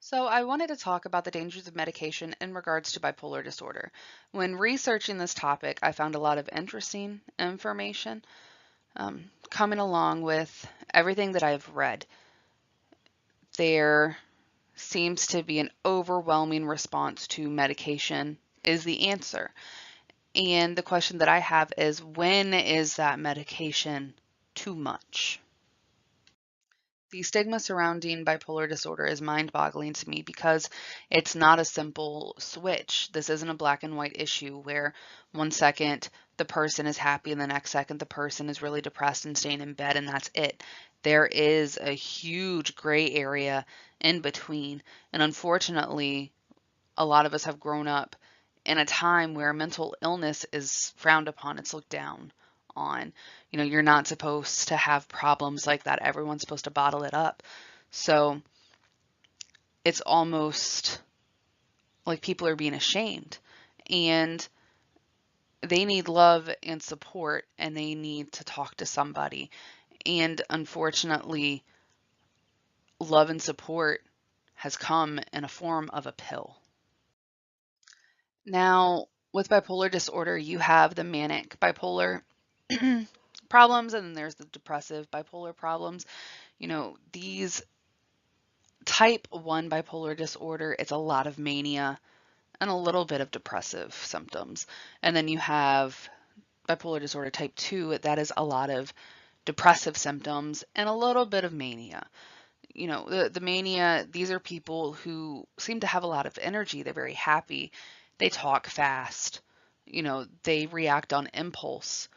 So, I wanted to talk about the dangers of medication in regards to bipolar disorder. When researching this topic, I found a lot of interesting information coming along with everything that I've read. There seems to be an overwhelming response to medication is the answer. And the question that I have is, when is that medication too much? The stigma surrounding bipolar disorder is mind-boggling to me because it's not a simple switch. This isn't a black and white issue where one second the person is happy and the next second the person is really depressed and staying in bed and that's it. There is a huge gray area in between. And unfortunately, a lot of us have grown up in a time where mental illness is frowned upon, it's looked down on. You're not supposed to have problems like that. Everyone's supposed to bottle it up. So it's almost like people are being ashamed. And they need love and support and they need to talk to somebody. And unfortunately, love and support has come in a form of a pill. Now, with bipolar disorder, you have the manic bipolar problems, and then there's the depressive bipolar problems. These type 1 bipolar disorder, it's a lot of mania and a little bit of depressive symptoms. And then you have bipolar disorder type 2, that is a lot of depressive symptoms and a little bit of mania. The mania, these are people who seem to have a lot of energy. They're very happy. They talk fast. They react on impulse.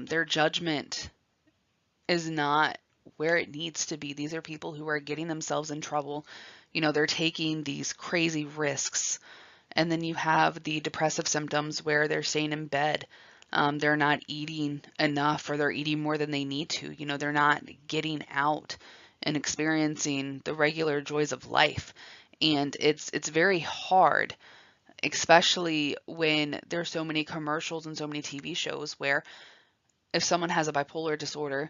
Their judgment is not where it needs to be. These are people who are getting themselves in trouble. They're taking these crazy risks. And then you have the depressive symptoms where they're staying in bed. They're not eating enough or they're eating more than they need to. They're not getting out and experiencing the regular joys of life. And it's very hard, especially when there's so many commercials and so many TV shows where if someone has a bipolar disorder,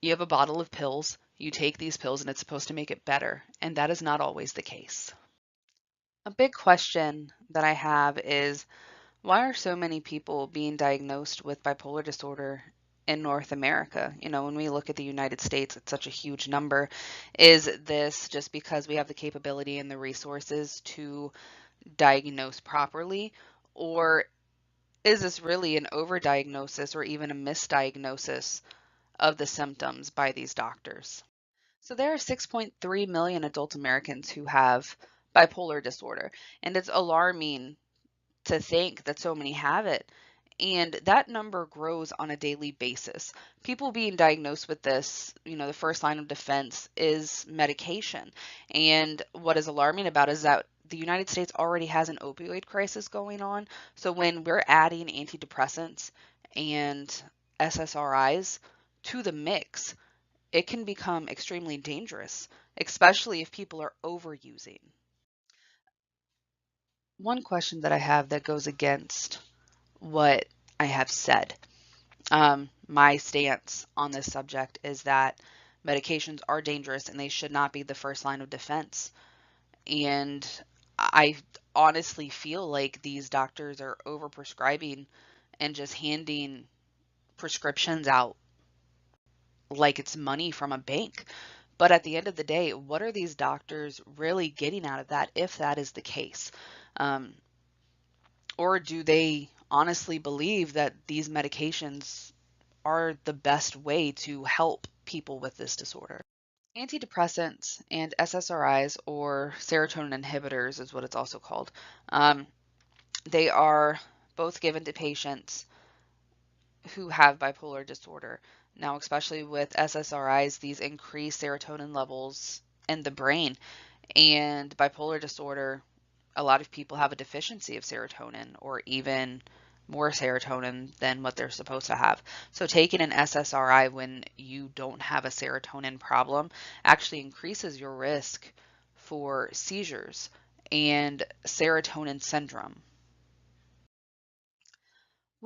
you have a bottle of pills, you take these pills and it's supposed to make it better. And that is not always the case. A big question that I have is, why are so many people being diagnosed with bipolar disorder in North America? When we look at the United States, it's such a huge number. Is this just because we have the capability and the resources to diagnose properly? Or is this really an overdiagnosis or even a misdiagnosis of the symptoms by these doctors? So there are 6.3 million adult Americans who have bipolar disorder, and it's alarming to think that so many have it. And that number grows on a daily basis. People being diagnosed with this, the first line of defense is medication. And what is alarming about it is that the United States already has an opioid crisis going on. So when we're adding antidepressants and SSRIs to the mix, it can become extremely dangerous, especially if people are overusing. One question that I have that goes against what I have said. My stance on this subject is that medications are dangerous and they should not be the first line of defense. And I honestly feel like these doctors are overprescribing and just handing prescriptions out like it's money from a bank. But at the end of the day, what are these doctors really getting out of that if that is the case? Um, or do they honestly believe that these medications are the best way to help people with this disorder? Antidepressants and SSRIs, or serotonin inhibitors is what it's also called, um, they are both given to patients who have bipolar disorder. Now, especially with SSRIs, these increase serotonin levels in the brain. And bipolar disorder, a lot of people have a deficiency of serotonin or even more serotonin than what they're supposed to have. So taking an SSRI when you don't have a serotonin problem actually increases your risk for seizures and serotonin syndrome.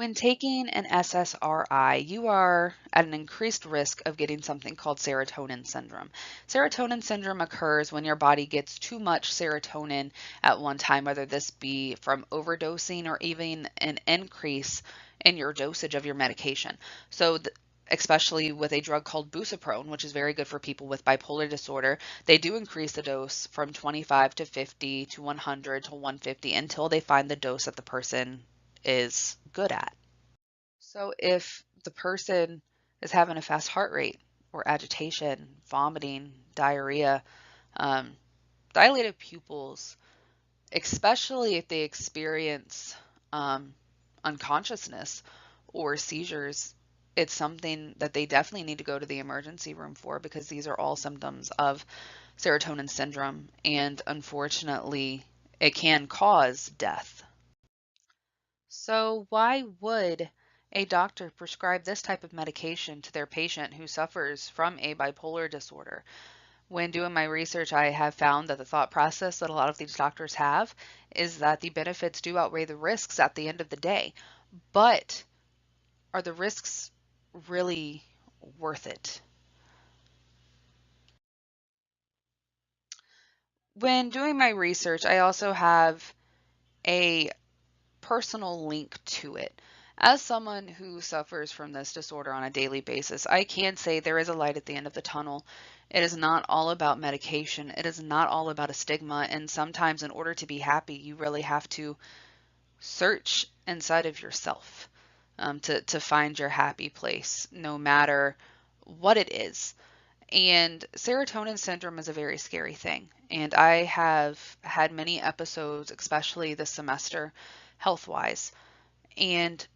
When taking an SSRI, you are at an increased risk of getting something called serotonin syndrome. Serotonin syndrome occurs when your body gets too much serotonin at one time, whether this be from overdosing or even an increase in your dosage of your medication. So, especially with a drug called busaprone, which is very good for people with bipolar disorder, they do increase the dose from 25 to 50 to 100 to 150 until they find the dose that the person is good at. So if the person is having a fast heart rate or agitation, vomiting, diarrhea, um, dilated pupils, especially if they experience um, unconsciousness or seizures, it's something that they definitely need to go to the emergency room for, because these are all symptoms of serotonin syndrome, and unfortunately, it can cause death. So, why would a doctor prescribe this type of medication to their patient who suffers from a bipolar disorder? When doing my research, I have found that the thought process that a lot of these doctors have is that the benefits do outweigh the risks at the end of the day. But are the risks really worth it? When doing my research, I also have a personal link to it. As someone who suffers from this disorder on a daily basis, I can say there is a light at the end of the tunnel. It is not all about medication. It is not all about a stigma. And sometimes, in order to be happy, you really have to search inside of yourself to find your happy place, no matter what it is. And serotonin syndrome is a very scary thing. And I have had many episodes, especially this semester, health wise. And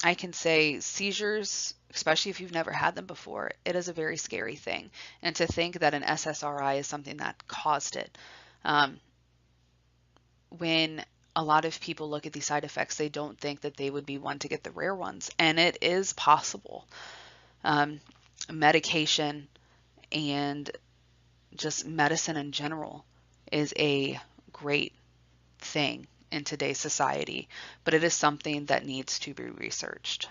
I can say seizures, especially if you've never had them before, it is a very scary thing. And to think that an SSRI is something that caused it. Um, when a lot of people look at these side effects, they don't think that they would be one to get the rare ones. And it is possible. Um, Medication and just medicine in general is a great thing in today's society, but it is something that needs to be researched.